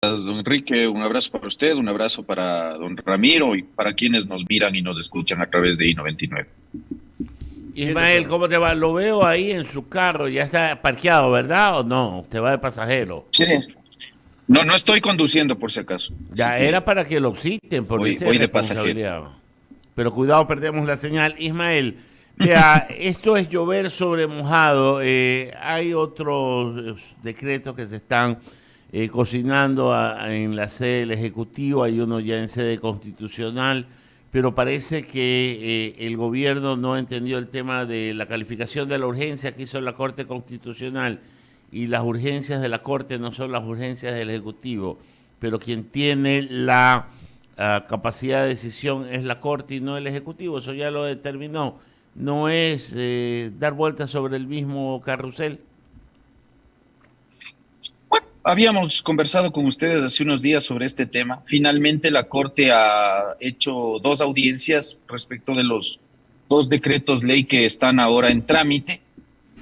Don Enrique, un abrazo para usted, un abrazo para don Ramiro y para quienes nos miran y nos escuchan a través de I99. Ismael, ¿cómo te va? Lo veo ahí en su carro, ya está parqueado, ¿verdad? ¿O no? Te va de pasajero. Sí, sí. No, no estoy conduciendo por si acaso. Así Ya que era para que lo citen, por esa voy de pasajero. responsabilidad. Pero cuidado, perdemos la señal. Ismael, vea, esto es llover sobre mojado. Hay otros decretos que se están cocinando en la sede del Ejecutivo, hay uno ya en sede constitucional, pero parece que el gobierno no entendió el tema de la calificación de la urgencia que hizo la Corte Constitucional, y las urgencias de la Corte no son las urgencias del Ejecutivo, pero quien tiene la capacidad de decisión es la Corte y no el Ejecutivo. Eso ya lo determinó. No es dar vueltas sobre el mismo carrusel. Bueno, habíamos conversado con ustedes hace unos días sobre este tema. Finalmente la Corte ha hecho dos audiencias respecto de los dos decretos ley que están ahora en trámite.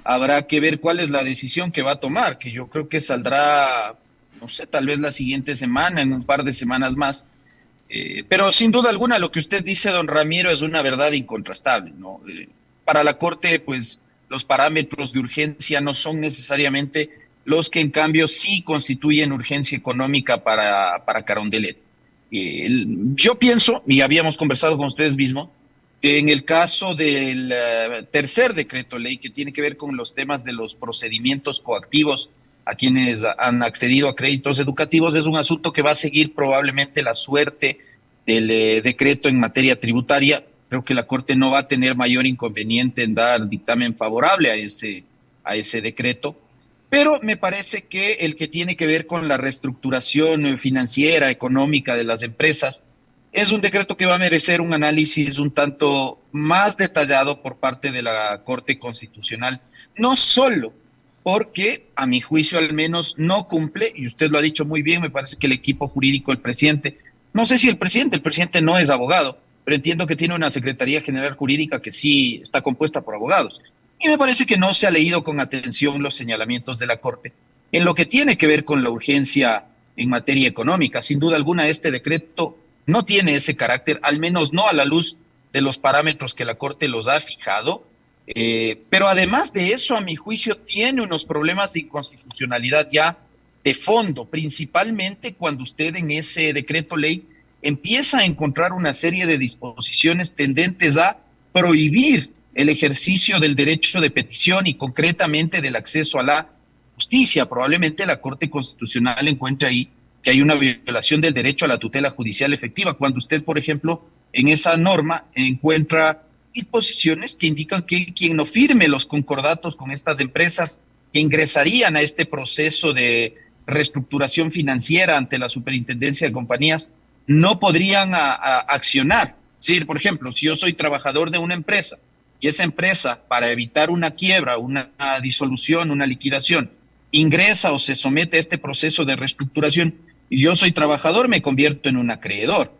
Habrá que ver cuál es la decisión que va a tomar, que yo creo que saldrá, no sé, tal vez la siguiente semana, en un par de semanas más. Pero sin duda alguna lo que usted dice, don Ramiro, es una verdad incontrastable, ¿no? Para la Corte, pues los parámetros de urgencia no son necesariamente los que en cambio sí constituyen urgencia económica para Carondelet. Yo pienso, y habíamos conversado con ustedes mismos, que en el caso del tercer decreto ley que tiene que ver con los temas de los procedimientos coactivos a quienes han accedido a créditos educativos, es un asunto que va a seguir probablemente la suerte del decreto en materia tributaria. Creo que la Corte no va a tener mayor inconveniente en dar dictamen favorable a ese decreto, pero me parece que el que tiene que ver con la reestructuración financiera, económica de las empresas, es un decreto que va a merecer un análisis un tanto más detallado por parte de la Corte Constitucional, no solo porque, a mi juicio al menos, no cumple, y usted lo ha dicho muy bien, me parece que el equipo jurídico, el presidente, no sé si el presidente no es abogado, pero entiendo que tiene una Secretaría General Jurídica que sí está compuesta por abogados. Y me parece que no se ha leído con atención los señalamientos de la Corte en lo que tiene que ver con la urgencia en materia económica. Sin duda alguna, este decreto no tiene ese carácter, al menos no a la luz de los parámetros que la Corte los ha fijado. Pero además de eso, a mi juicio, tiene unos problemas de inconstitucionalidad ya de fondo, principalmente cuando usted en ese decreto ley empieza a encontrar una serie de disposiciones tendentes a prohibir el ejercicio del derecho de petición y concretamente del acceso a la justicia. Probablemente la Corte Constitucional encuentre ahí que hay una violación del derecho a la tutela judicial efectiva, cuando usted, por ejemplo, en esa norma encuentra disposiciones que indican que quien no firme los concordatos con estas empresas que ingresarían a este proceso de reestructuración financiera ante la Superintendencia de Compañías no podrían accionar. Es decir, por ejemplo, si yo soy trabajador de una empresa y esa empresa, para evitar una quiebra, una disolución, una liquidación, ingresa o se somete a este proceso de reestructuración y yo soy trabajador, me convierto en un acreedor.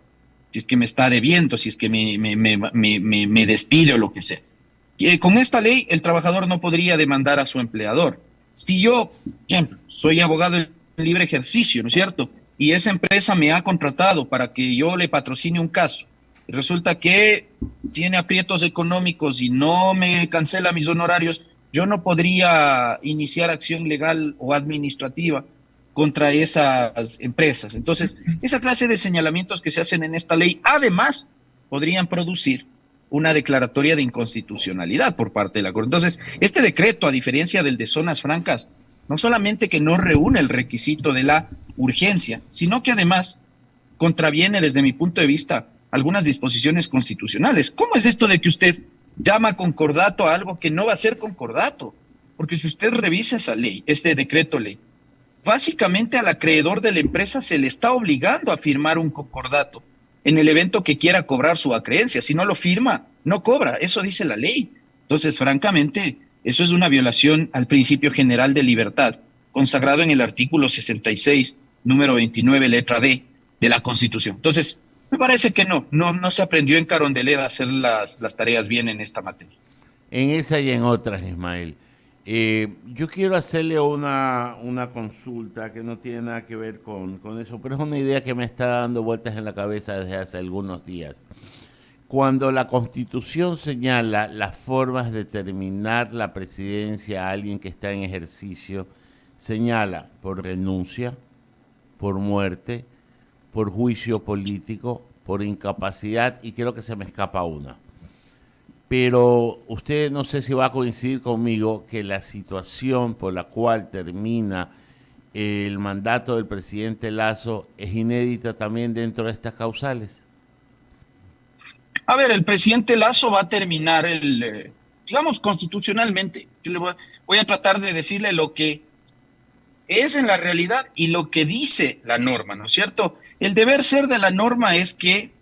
Si es que me está debiendo, si es que me despide o lo que sea. Con esta ley, el trabajador no podría demandar a su empleador. Si yo, por ejemplo, soy abogado en libre ejercicio, ¿no es cierto? Y esa empresa me ha contratado para que yo le patrocine un caso. Y resulta que tiene aprietos económicos y no me cancela mis honorarios, yo no podría iniciar acción legal o administrativa contra esas empresas. Entonces, esa clase de señalamientos que se hacen en esta ley, además, podrían producir una declaratoria de inconstitucionalidad por parte de la Corte. Entonces, este decreto, a diferencia del de zonas francas, no solamente que no reúne el requisito de la urgencia, sino que además contraviene, desde mi punto de vista, algunas disposiciones constitucionales. ¿Cómo es esto de que usted llama concordato a algo que no va a ser concordato? Porque si usted revisa esa ley, este decreto ley, básicamente al acreedor de la empresa se le está obligando a firmar un concordato en el evento que quiera cobrar su acreencia. Si no lo firma, no cobra. Eso dice la ley. Entonces, francamente, eso es una violación al principio general de libertad, consagrado en el artículo 66, número 29, letra D, de la Constitución. Entonces, me parece que no se aprendió en Carondelet a hacer las tareas bien en esta materia. En esa y en otras, Ismael. Yo quiero hacerle una consulta que no tiene nada que ver con eso, pero es una idea que me está dando vueltas en la cabeza desde hace algunos días. Cuando la Constitución señala las formas de terminar la presidencia a alguien que está en ejercicio, señala por renuncia, por muerte, por juicio político, por incapacidad y creo que se me escapa una. Pero usted no sé si va a coincidir conmigo que la situación por la cual termina el mandato del presidente Lasso es inédita también dentro de estas causales. A ver, el presidente Lasso va a terminar digamos, constitucionalmente. Yo voy a tratar de decirle lo que es en la realidad y lo que dice la norma, ¿no es cierto? El deber ser de la norma es que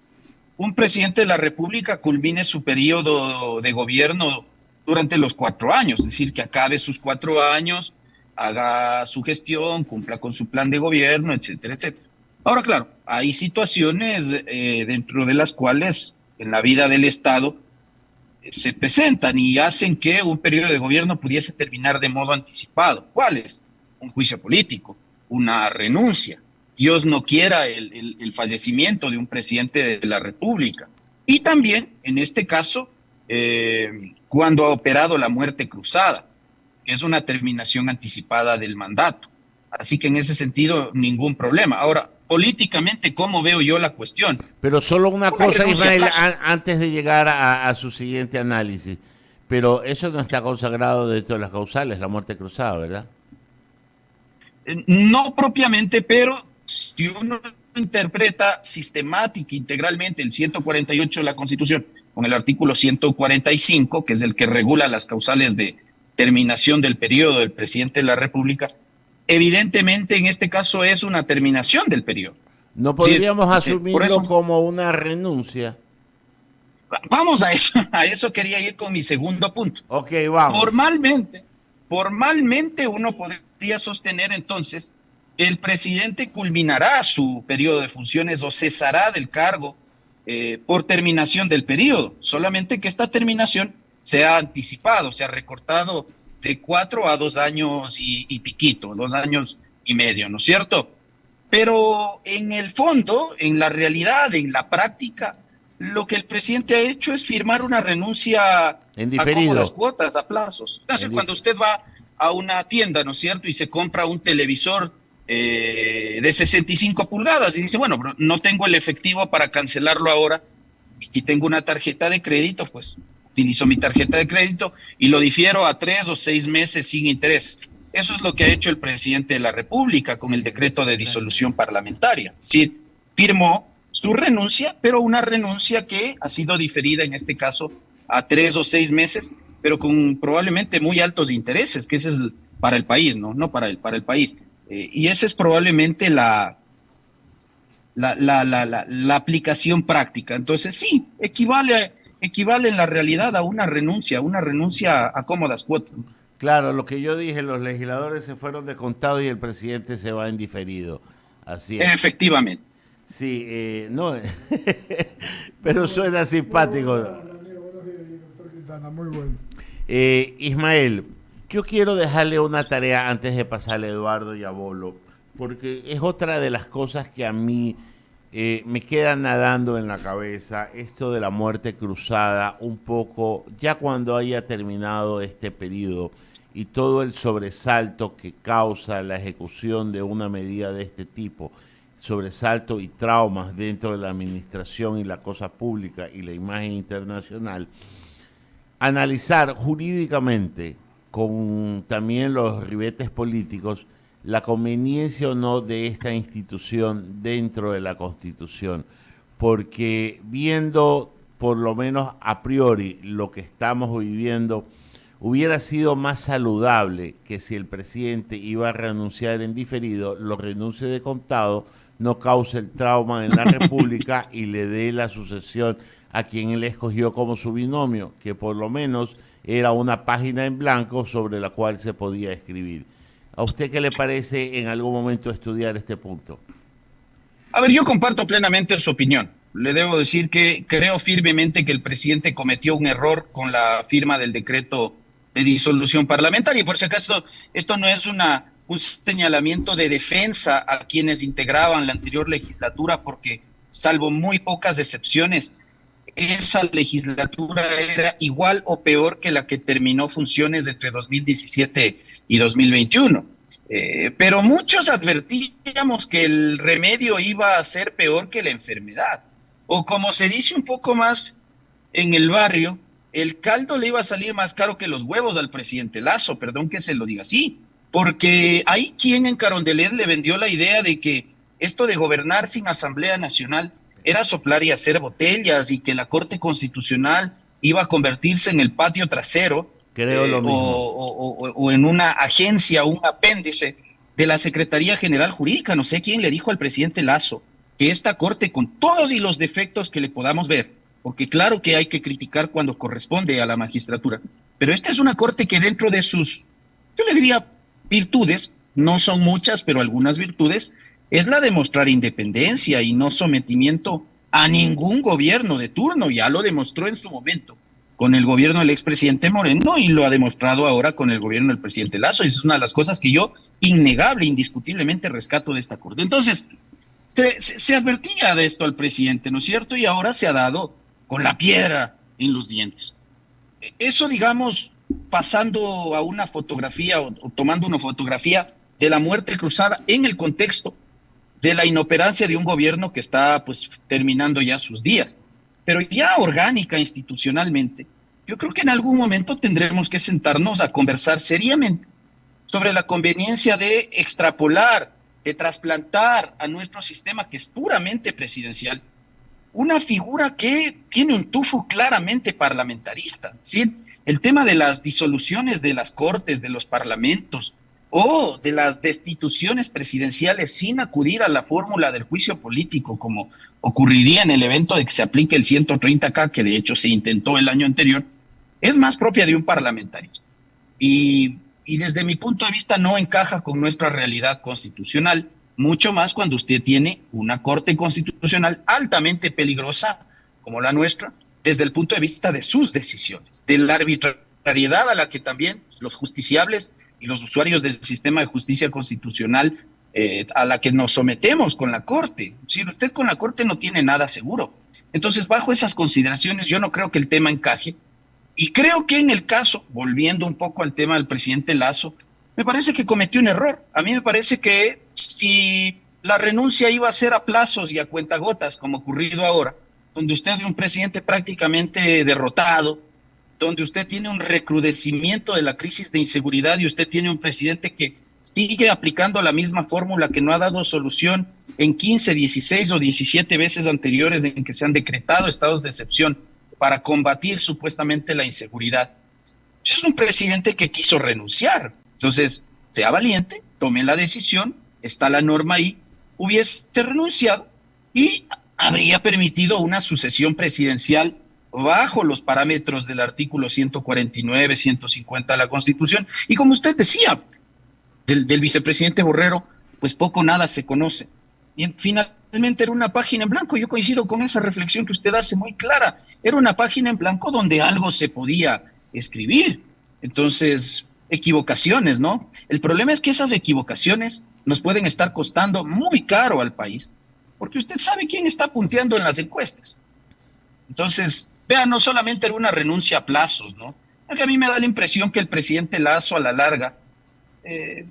un presidente de la República culmine su periodo de gobierno durante los 4 años, es decir, que acabe sus 4 años, haga su gestión, cumpla con su plan de gobierno, etcétera, etcétera. Ahora, claro, hay situaciones dentro de las cuales en la vida del Estado se presentan y hacen que un periodo de gobierno pudiese terminar de modo anticipado. ¿Cuáles? Un juicio político, una renuncia. Dios no quiera el fallecimiento de un presidente de la República. Y también, en este caso, cuando ha operado la muerte cruzada, que es una terminación anticipada del mandato. Así que en ese sentido, ningún problema. Ahora, políticamente, ¿cómo veo yo la cuestión? Pero solo una cosa, Ismael, antes de llegar a su siguiente análisis. Pero eso no está consagrado dentro de las causales, la muerte cruzada, ¿verdad? No propiamente, pero si uno interpreta sistemática, integralmente el 148 de la Constitución con el artículo 145, que es el que regula las causales de terminación del periodo del presidente de la República, evidentemente en este caso es una terminación del periodo. ¿No podríamos asumirlo como una renuncia? Vamos a eso quería ir con mi segundo punto. Ok, vamos. Formalmente uno podría sostener entonces que el presidente culminará su periodo de funciones o cesará del cargo por terminación del periodo, solamente que esta terminación se ha anticipado, se ha recortado de 4 a 2 años y piquito, 2 años y medio, ¿no es cierto? Pero en el fondo, en la realidad, en la práctica, lo que el presidente ha hecho es firmar una renuncia en diferido, a cómodas cuotas, a plazos. Entonces, cuando usted va a una tienda, ¿no es cierto?, y se compra un televisor de 65 pulgadas y dice, bueno, no tengo el efectivo para cancelarlo ahora, y si tengo una tarjeta de crédito, pues utilizo mi tarjeta de crédito y lo difiero a 3 o 6 meses sin interés. Eso es lo que ha hecho el presidente de la República con el decreto de disolución parlamentaria. Sí, firmó su renuncia, pero una renuncia que ha sido diferida en este caso a 3 o 6 meses, pero con probablemente muy altos intereses, que ese es para el país, no para el país. Y esa es probablemente la aplicación práctica. Entonces, sí, equivale en la realidad a una renuncia a cómodas cuotas. Claro, lo que yo dije, los legisladores se fueron de contado y el presidente se va en diferido. Así es. Efectivamente. Sí, no, pero suena simpático. Muy bueno. Ismael, yo quiero dejarle una tarea antes de pasarle a Eduardo y a Bolo, porque es otra de las cosas que a mí me queda nadando en la cabeza, esto de la muerte cruzada, un poco, ya cuando haya terminado este periodo y todo el sobresalto que causa la ejecución de una medida de este tipo, sobresalto y traumas dentro de la administración y la cosa pública y la imagen internacional, analizar jurídicamente con también los ribetes políticos la conveniencia o no de esta institución dentro de la Constitución, porque viendo por lo menos a priori lo que estamos viviendo, hubiera sido más saludable que si el presidente iba a renunciar en diferido, lo renuncie de contado, no cause el trauma en la República y le dé la sucesión a quien él escogió como su binomio, que por lo menos era una página en blanco sobre la cual se podía escribir. ¿A usted qué le parece en algún momento estudiar este punto? A ver, yo comparto plenamente su opinión. Le debo decir que creo firmemente que el presidente cometió un error con la firma del decreto de disolución parlamentaria. Y por si acaso, esto no es un señalamiento de defensa a quienes integraban la anterior legislatura, porque salvo muy pocas excepciones, esa legislatura era igual o peor que la que terminó funciones entre 2017 y 2021. Pero muchos advertíamos que el remedio iba a ser peor que la enfermedad. O como se dice un poco más en el barrio, el caldo le iba a salir más caro que los huevos al presidente Lasso, perdón que se lo diga así, porque hay quien en Carondelet le vendió la idea de que esto de gobernar sin Asamblea Nacional era soplar y hacer botellas y que la Corte Constitucional iba a convertirse en el patio trasero. Creo lo mismo. O en una agencia, un apéndice de la Secretaría General Jurídica. No sé quién le dijo al presidente Lasso que esta Corte, con todos y los defectos que le podamos ver, porque claro que hay que criticar cuando corresponde a la magistratura, pero esta es una Corte que dentro de sus, yo le diría, virtudes, no son muchas, pero algunas virtudes, es la de mostrar independencia y no sometimiento a ningún gobierno de turno. Ya lo demostró en su momento con el gobierno del expresidente Moreno y lo ha demostrado ahora con el gobierno del presidente Lasso. Y esa es una de las cosas que yo innegable, indiscutiblemente rescato de esta Corte. Entonces, se advertía de esto al presidente, ¿no es cierto? Y ahora se ha dado con la piedra en los dientes. Eso, digamos, pasando a una fotografía o tomando una fotografía de la muerte cruzada en el contexto de la inoperancia de un gobierno que está pues terminando ya sus días. Pero ya orgánica institucionalmente, yo creo que en algún momento tendremos que sentarnos a conversar seriamente sobre la conveniencia de extrapolar, de trasplantar a nuestro sistema, que es puramente presidencial, una figura que tiene un tufo claramente parlamentarista. ¿Sí? El tema de las disoluciones de las cortes, de los parlamentos, o de las destituciones presidenciales sin acudir a la fórmula del juicio político, como ocurriría en el evento de que se aplique el 130K, que de hecho se intentó el año anterior, es más propia de un parlamentarismo. Y desde mi punto de vista no encaja con nuestra realidad constitucional, mucho más cuando usted tiene una Corte Constitucional altamente peligrosa como la nuestra, desde el punto de vista de sus decisiones, de la arbitrariedad a la que también los justiciables y los usuarios del sistema de justicia constitucional a la que nos sometemos con la Corte. Si usted con la Corte no tiene nada seguro. Entonces, bajo esas consideraciones, yo no creo que el tema encaje. Y creo que en el caso, volviendo un poco al tema del presidente Lasso, me parece que cometió un error. A mí me parece que si la renuncia iba a ser a plazos y a cuentagotas, como ocurrido ahora, donde usted es un presidente prácticamente derrotado, donde usted tiene un recrudecimiento de la crisis de inseguridad y usted tiene un presidente que sigue aplicando la misma fórmula que no ha dado solución en 15, 16 o 17 veces anteriores en que se han decretado estados de excepción para combatir supuestamente la inseguridad. Es un presidente que quiso renunciar. Entonces, sea valiente, tome la decisión, está la norma ahí, hubiese renunciado y habría permitido una sucesión presidencial bajo los parámetros del artículo 149, 150 de la Constitución. Y como usted decía, del vicepresidente Borrero, pues poco nada se conoce. Y finalmente era una página en blanco. Yo coincido con esa reflexión que usted hace muy clara. Era una página en blanco donde algo se podía escribir. Entonces, equivocaciones, ¿no? El problema es que esas equivocaciones nos pueden estar costando muy caro al país, porque usted sabe quién está punteando en las encuestas. Entonces, vea, no solamente era una renuncia a plazos, ¿no? Porque a mí me da la impresión que el presidente Lasso, a la larga,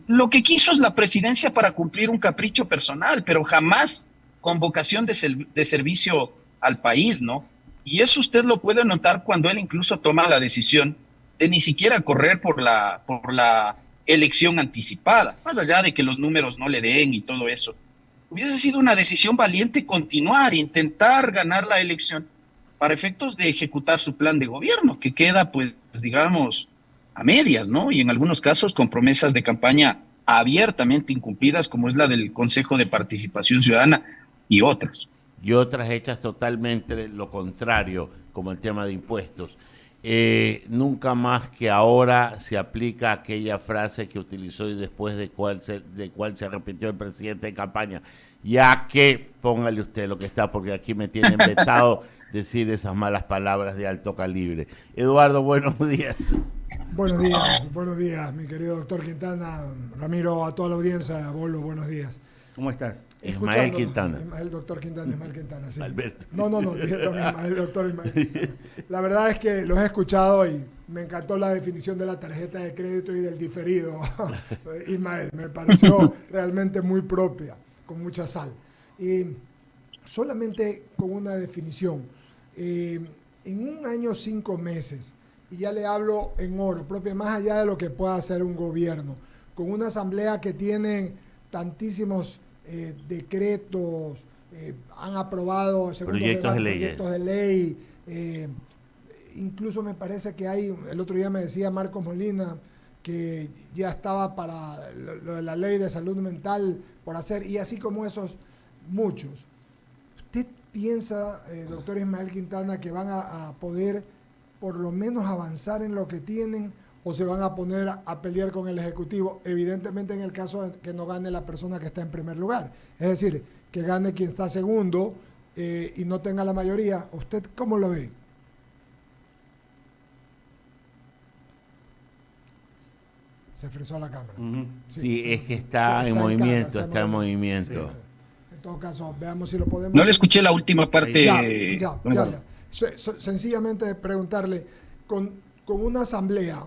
lo que quiso es la presidencia para cumplir un capricho personal, pero jamás con vocación de servicio al país, ¿no? Y eso usted lo puede notar cuando él incluso toma la decisión de ni siquiera correr por la elección anticipada, más allá de que los números no le den y todo eso. Hubiese sido una decisión valiente continuar, intentar ganar la elección para efectos de ejecutar su plan de gobierno, que queda, pues, digamos, a medias, ¿no? Y en algunos casos con promesas de campaña abiertamente incumplidas, como es la del Consejo de Participación Ciudadana y otras. Y otras hechas totalmente lo contrario, como el tema de impuestos. Nunca más que ahora se aplica aquella frase que utilizó y después de cuál se arrepintió el presidente de campaña. Ya que, póngale usted lo que está, porque aquí me tienen vetado decir esas malas palabras de alto calibre. Eduardo, buenos días. buenos días, mi querido doctor Quintana, Ramiro, a toda la audiencia, a Bolo, buenos días. ¿Cómo estás? Ismael Quintana. El doctor Quintana, Ismael Quintana, sí. Alberto. No, el doctor Ismael Quintana. La verdad es que los he escuchado y me encantó la definición de la tarjeta de crédito y del diferido, Ismael, me pareció realmente muy propia, con mucha sal. Y solamente con una definición, en un año 5 meses, y ya le hablo en oro, propio, más allá de lo que pueda hacer un gobierno, con una asamblea que tiene tantísimos decretos, han aprobado proyectos de ley, incluso me parece que hay, el otro día me decía Marcos Molina, que ya estaba para lo de la ley de salud mental por hacer, y así como esos, muchos. ¿Usted piensa, doctor Ismael Quintana, que van a poder por lo menos avanzar en lo que tienen o se van a poner a pelear con el Ejecutivo? Evidentemente en el caso de que no gane la persona que está en primer lugar. Es decir, que gane quien está segundo y no tenga la mayoría. ¿Usted cómo lo ve? Se frizó la cámara. Sí, es que está en movimiento, está en movimiento. En todo caso, veamos si lo podemos... No le escuché la última parte. Ya. Sencillamente preguntarle, con una asamblea,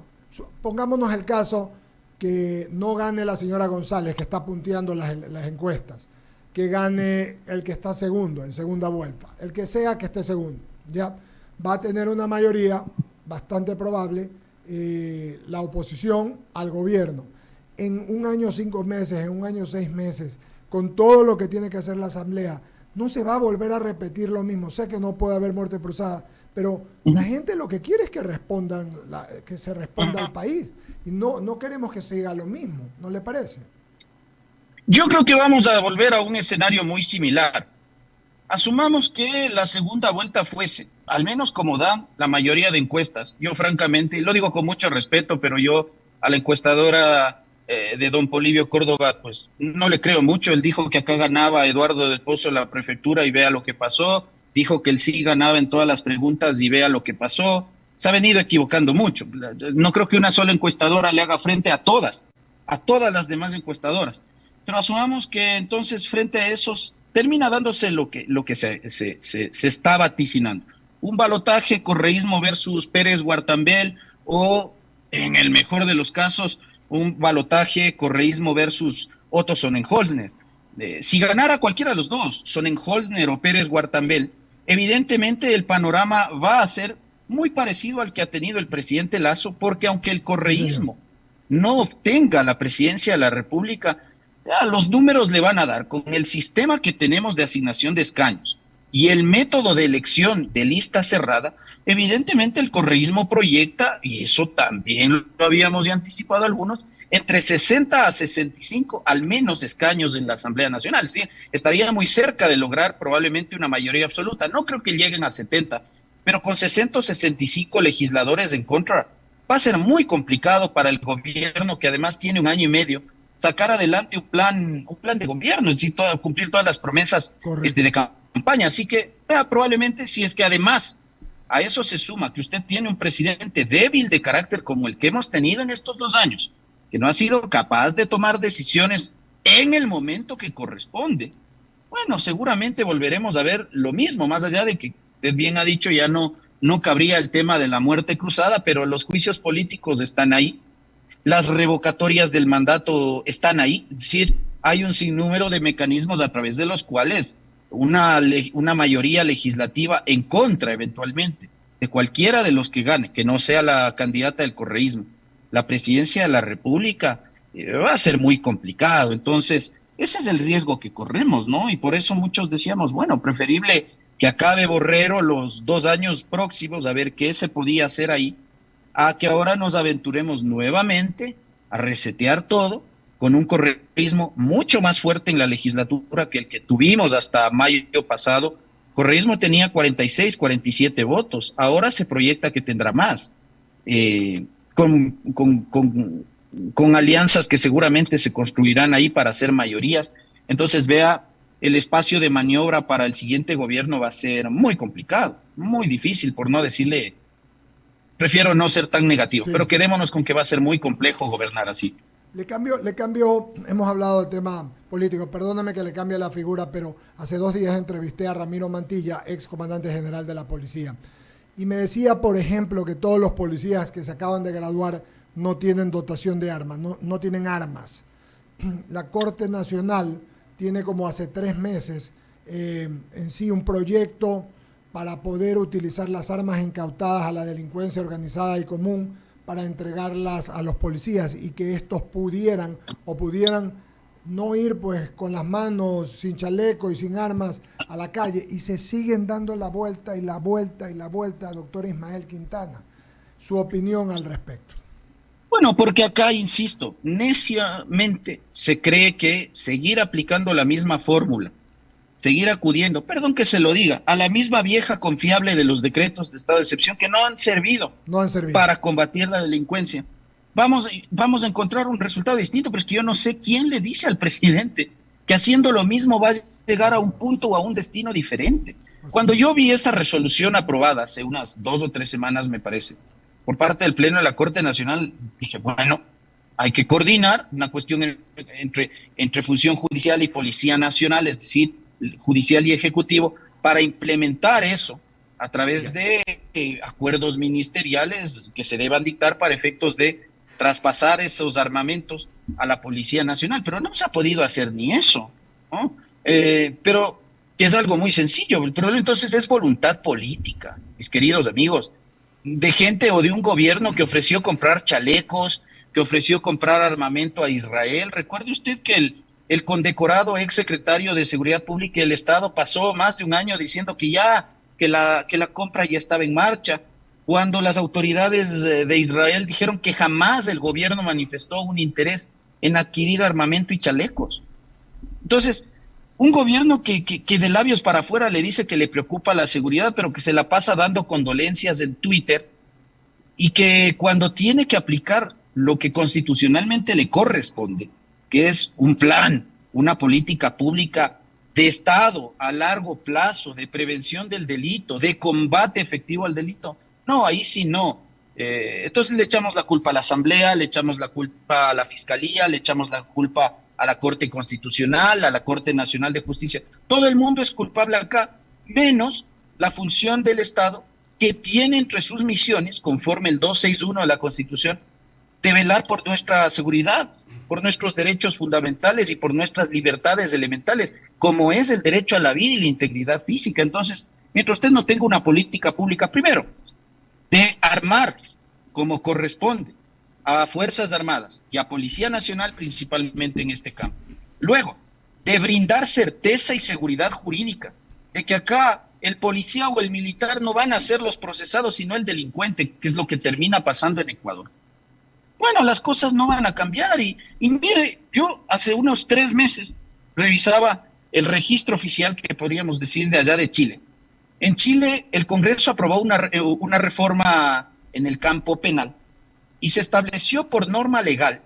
pongámonos el caso que no gane la señora González, que está punteando las encuestas, que gane el que está segundo, en segunda vuelta, el que sea que esté segundo, ya va a tener una mayoría bastante probable, la oposición al gobierno. En un año 5 meses, en un año 6 meses, con todo lo que tiene que hacer la asamblea, no se va a volver a repetir lo mismo. Sé que no puede haber muerte cruzada, pero la gente lo que quiere es que respondan, que se responda al país. Y no queremos que siga lo mismo, ¿no le parece? Yo creo que vamos a volver a un escenario muy similar. Asumamos que la segunda vuelta fuese, al menos como dan la mayoría de encuestas. Yo francamente, lo digo con mucho respeto, pero yo a la encuestadora de don Polibio Córdoba, pues no le creo mucho. Él dijo que acá ganaba Eduardo del Pozo la prefectura y vea lo que pasó. Dijo que él sí ganaba en todas las preguntas y vea lo que pasó. Se ha venido equivocando mucho. No creo que una sola encuestadora le haga frente a todas las demás encuestadoras. Pero asumamos que entonces frente a esos termina dándose lo que se está vaticinando. Un balotaje, correísmo versus Pérez Guartambel, o en el mejor de los casos, un balotaje, correísmo versus Otto Sonnenholzner. Si ganara cualquiera de los dos, Sonnenholzner o Pérez Guartambel, evidentemente el panorama va a ser muy parecido al que ha tenido el presidente Lasso, porque aunque el correísmo no obtenga la presidencia de la República, los números le van a dar con el sistema que tenemos de asignación de escaños y el método de elección de lista cerrada. Evidentemente el correísmo proyecta, y eso también lo habíamos ya anticipado algunos, entre 60 a 65 al menos escaños en la Asamblea Nacional. Sí, estaría muy cerca de lograr probablemente una mayoría absoluta. No creo que lleguen a 70, pero con 60 o 65 legisladores en contra va a ser muy complicado para el gobierno, que además tiene 1 año y medio, sacar adelante un plan de gobierno, es decir, cumplir todas las promesas de campaña. Así que probablemente, si es que además a eso se suma que usted tiene un presidente débil de carácter como el que hemos tenido en estos 2 años, que no ha sido capaz de tomar decisiones en el momento que corresponde, bueno, seguramente volveremos a ver lo mismo, más allá de que usted bien ha dicho, ya no cabría el tema de la muerte cruzada, pero los juicios políticos están ahí. Las revocatorias del mandato están ahí, es decir, hay un sinnúmero de mecanismos a través de los cuales una mayoría legislativa en contra eventualmente de cualquiera de los que gane, que no sea la candidata del correísmo, la presidencia de la República, va a ser muy complicado. Entonces, ese es el riesgo que corremos, ¿no? Y por eso muchos decíamos, bueno, preferible que acabe Borrero los 2 años próximos, a ver qué se podía hacer ahí, a que ahora nos aventuremos nuevamente a resetear todo con un correísmo mucho más fuerte en la legislatura que el que tuvimos hasta mayo pasado. Correísmo tenía 46, 47 votos, ahora se proyecta que tendrá más, con alianzas que seguramente se construirán ahí para hacer mayorías. Entonces, vea, el espacio de maniobra para el siguiente gobierno va a ser muy complicado, muy difícil, por no decirle prefiero no ser tan negativo, Sí. pero quedémonos con que va a ser muy complejo gobernar así. Le cambio, hemos hablado del tema político, perdóname que le cambie la figura, pero hace 2 días entrevisté a Ramiro Mantilla, ex comandante general de la policía, y me decía, por ejemplo, que todos los policías que se acaban de graduar no tienen dotación de armas, no tienen armas. La Corte Nacional tiene como hace 3 meses en sí un proyecto para poder utilizar las armas incautadas a la delincuencia organizada y común para entregarlas a los policías y que estos pudieran no ir pues con las manos sin chaleco y sin armas a la calle, y se siguen dando la vuelta y la vuelta y la vuelta, doctor Ismael Quintana. Su opinión al respecto. Bueno, porque acá, insisto, neciamente se cree que seguir aplicando la misma fórmula, seguir acudiendo, perdón que se lo diga, a la misma vieja confiable de los decretos de estado de excepción que no han servido para combatir la delincuencia. Vamos a encontrar un resultado distinto, pero es que yo no sé quién le dice al presidente que haciendo lo mismo va a llegar a un punto o a un destino diferente. Cuando yo vi esa resolución aprobada hace unas 2 o 3 semanas, me parece, por parte del Pleno de la Corte Nacional, dije, bueno, hay que coordinar una cuestión entre función judicial y Policía Nacional, es decir, judicial y ejecutivo, para implementar eso a través de acuerdos ministeriales que se deban dictar para efectos de traspasar esos armamentos a la Policía Nacional, pero no se ha podido hacer ni eso, ¿no? Pero es algo muy sencillo. El problema entonces es voluntad política, mis queridos amigos, de gente o de un gobierno que ofreció comprar chalecos, que ofreció comprar armamento a Israel. Recuerde usted que el condecorado ex secretario de Seguridad Pública del Estado pasó más de un año diciendo que la compra ya estaba en marcha, cuando las autoridades de Israel dijeron que jamás el gobierno manifestó un interés en adquirir armamento y chalecos. Entonces, un gobierno que de labios para afuera le dice que le preocupa la seguridad, pero que se la pasa dando condolencias en Twitter, y que cuando tiene que aplicar lo que constitucionalmente le corresponde, que es un plan, una política pública de Estado a largo plazo, de prevención del delito, de combate efectivo al delito, no, ahí sí no. Entonces le echamos la culpa a la Asamblea, le echamos la culpa a la Fiscalía, le echamos la culpa a la Corte Constitucional, a la Corte Nacional de Justicia. Todo el mundo es culpable acá, menos la función del Estado, que tiene entre sus misiones, conforme el 261 de la Constitución, de velar por nuestra seguridad, por nuestros derechos fundamentales y por nuestras libertades elementales, como es el derecho a la vida y la integridad física. Entonces, mientras usted no tenga una política pública, primero, de armar como corresponde a Fuerzas Armadas y a Policía Nacional principalmente en este campo. Luego, de brindar certeza y seguridad jurídica, de que acá el policía o el militar no van a ser los procesados, sino el delincuente, que es lo que termina pasando en Ecuador. Bueno, las cosas no van a cambiar y mire, yo hace unos 3 meses revisaba el registro oficial, que podríamos decir de allá de Chile. En Chile, el Congreso aprobó una reforma en el campo penal y se estableció por norma legal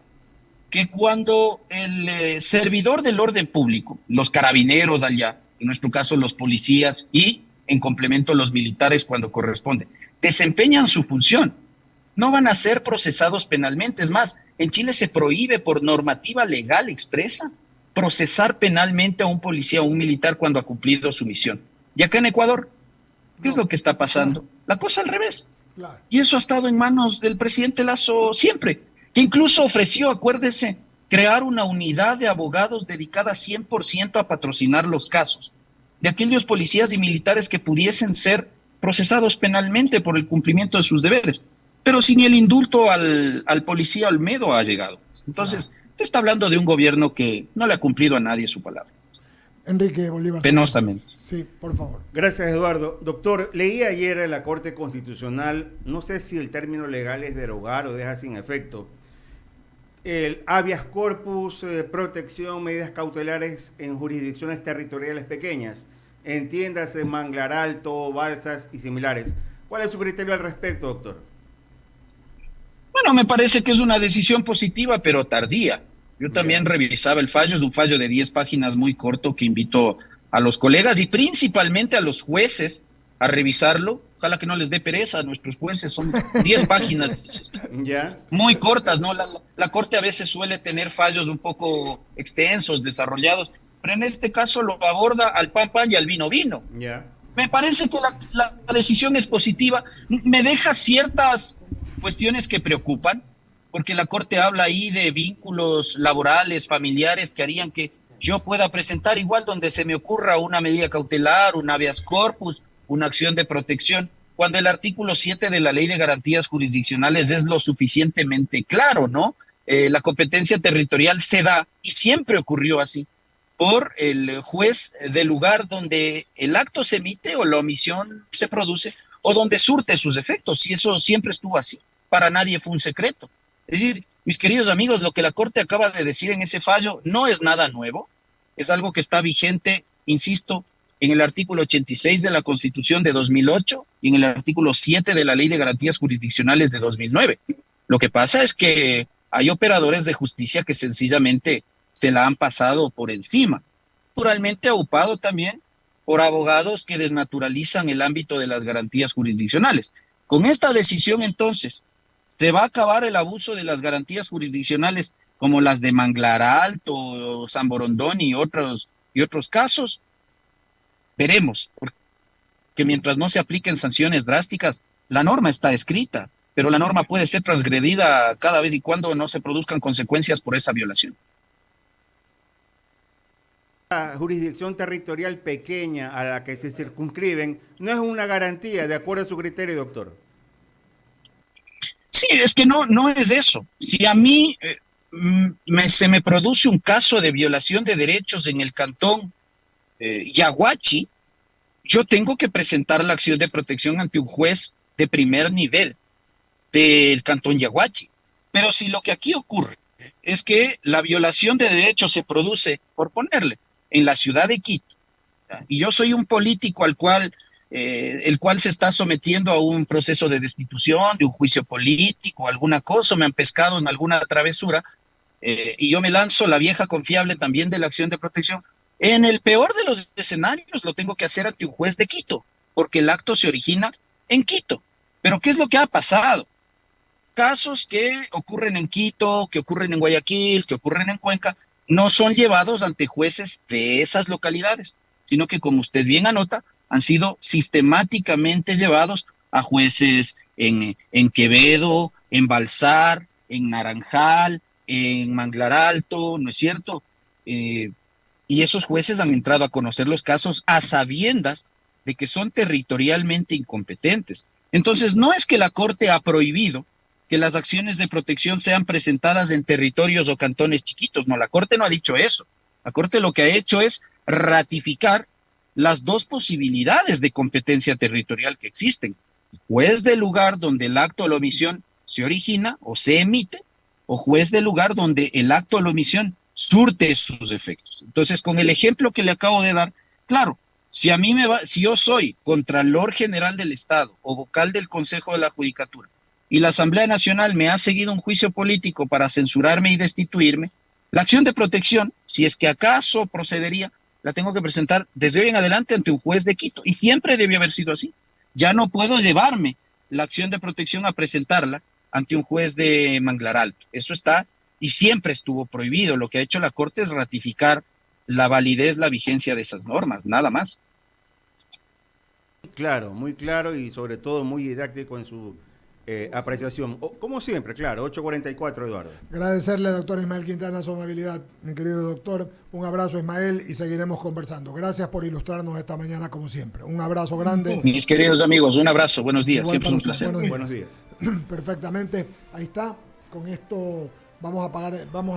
que cuando el servidor del orden público, los carabineros allá, en nuestro caso los policías y en complemento los militares cuando corresponde, desempeñan su función, no van a ser procesados penalmente. Es más, en Chile se prohíbe por normativa legal expresa procesar penalmente a un policía o un militar cuando ha cumplido su misión. Y acá en Ecuador, ¿qué es lo que está pasando? La cosa al revés. Claro. Y eso ha estado en manos del presidente Lasso siempre, que incluso ofreció, acuérdese, crear una unidad de abogados dedicada 100% a patrocinar los casos de aquellos policías y militares que pudiesen ser procesados penalmente por el cumplimiento de sus deberes. Pero sin el indulto al policía Olmedo ha llegado. Entonces, usted está hablando de un gobierno que no le ha cumplido a nadie su palabra. Enrique Bolívar. Penosamente. Sí, por favor. Gracias, Eduardo. Doctor, leí ayer en la Corte Constitucional, no sé si el término legal es derogar o deja sin efecto, el habeas corpus, protección, medidas cautelares en jurisdicciones territoriales pequeñas, entiéndase Manglar Alto, Balsas y similares. ¿Cuál es su criterio al respecto, doctor? Bueno, me parece que es una decisión positiva, pero tardía. Yo también revisaba el fallo, es un fallo de 10 páginas muy corto que invito a los colegas y principalmente a los jueces a revisarlo. Ojalá que no les dé pereza a nuestros jueces, son 10 páginas ¿Ya? muy cortas, ¿no? La Corte a veces suele tener fallos un poco extensos, desarrollados, pero en este caso lo aborda al pan pan y al vino vino. ¿Ya? Me parece que la decisión es positiva. Me deja ciertas cuestiones que preocupan, porque la Corte habla ahí de vínculos laborales, familiares, que harían que yo pueda presentar igual donde se me ocurra una medida cautelar, un habeas corpus, una acción de protección, cuando el artículo 7 de la Ley de Garantías Jurisdiccionales es lo suficientemente claro, ¿no? La competencia territorial se da, y siempre ocurrió así, por el juez del lugar donde el acto se emite o la omisión se produce o donde surte sus efectos, y eso siempre estuvo así, para nadie fue un secreto. Es decir, mis queridos amigos, lo que la Corte acaba de decir en ese fallo no es nada nuevo, es algo que está vigente, insisto, en el artículo 86 de la Constitución de 2008 y en el artículo 7 de la Ley de Garantías Jurisdiccionales de 2009. Lo que pasa es que hay operadores de justicia que sencillamente se la han pasado por encima, naturalmente aupado también por abogados que desnaturalizan el ámbito de las garantías jurisdiccionales. Con esta decisión, entonces, se va a acabar el abuso de las garantías jurisdiccionales como las de Manglar Alto, San Borondón y otros casos. Veremos, porque mientras no se apliquen sanciones drásticas, la norma está escrita, pero la norma puede ser transgredida cada vez y cuando no se produzcan consecuencias por esa violación. La jurisdicción territorial pequeña a la que se circunscriben no es una garantía, de acuerdo a su criterio, doctor. Sí, es que no es eso. Si a mí se me produce un caso de violación de derechos en el cantón Yaguachi, yo tengo que presentar la acción de protección ante un juez de primer nivel del cantón Yaguachi. Pero si lo que aquí ocurre es que la violación de derechos se produce, por ponerle, en la ciudad de Quito, y yo soy un político el cual se está sometiendo a un proceso de destitución, de un juicio político, alguna cosa, me han pescado en alguna travesura, y yo me lanzo la vieja confiable también de la acción de protección. En el peor de los escenarios lo tengo que hacer ante un juez de Quito, porque el acto se origina en Quito. Pero ¿qué es lo que ha pasado? Casos que ocurren en Quito, que ocurren en Guayaquil, que ocurren en Cuenca, no son llevados ante jueces de esas localidades, sino que, como usted bien anota, han sido sistemáticamente llevados a jueces en Quevedo, en Balsar, en Naranjal, en Manglar Alto, ¿no es cierto? Y esos jueces han entrado a conocer los casos a sabiendas de que son territorialmente incompetentes. Entonces, no es que la Corte ha prohibido que las acciones de protección sean presentadas en territorios o cantones chiquitos. No, la Corte no ha dicho eso. La Corte lo que ha hecho es ratificar las dos posibilidades de competencia territorial que existen. Juez del lugar donde el acto o la omisión se origina o se emite, o juez del lugar donde el acto o la omisión surte sus efectos. Entonces, con el ejemplo que le acabo de dar, claro, si yo soy Contralor General del Estado o vocal del Consejo de la Judicatura y la Asamblea Nacional me ha seguido un juicio político para censurarme y destituirme, la acción de protección, si es que acaso procedería, la tengo que presentar desde hoy en adelante ante un juez de Quito, y siempre debió haber sido así. Ya no puedo llevarme la acción de protección a presentarla ante un juez de Manglar Alto. Eso está y siempre estuvo prohibido. Lo que ha hecho la Corte es ratificar la validez, la vigencia de esas normas, nada más. Claro, muy claro y sobre todo muy didáctico en su apreciación. Como siempre, claro, 8:44, Eduardo. Agradecerle, doctor Ismael Quintana, su amabilidad, mi querido doctor. Un abrazo, Ismael, y seguiremos conversando. Gracias por ilustrarnos esta mañana, como siempre. Un abrazo grande. Mis queridos amigos, un abrazo, buenos días, Igual siempre es un para usted. placer. Buenos días. Perfectamente, ahí está. Con esto vamos a pagar, vamos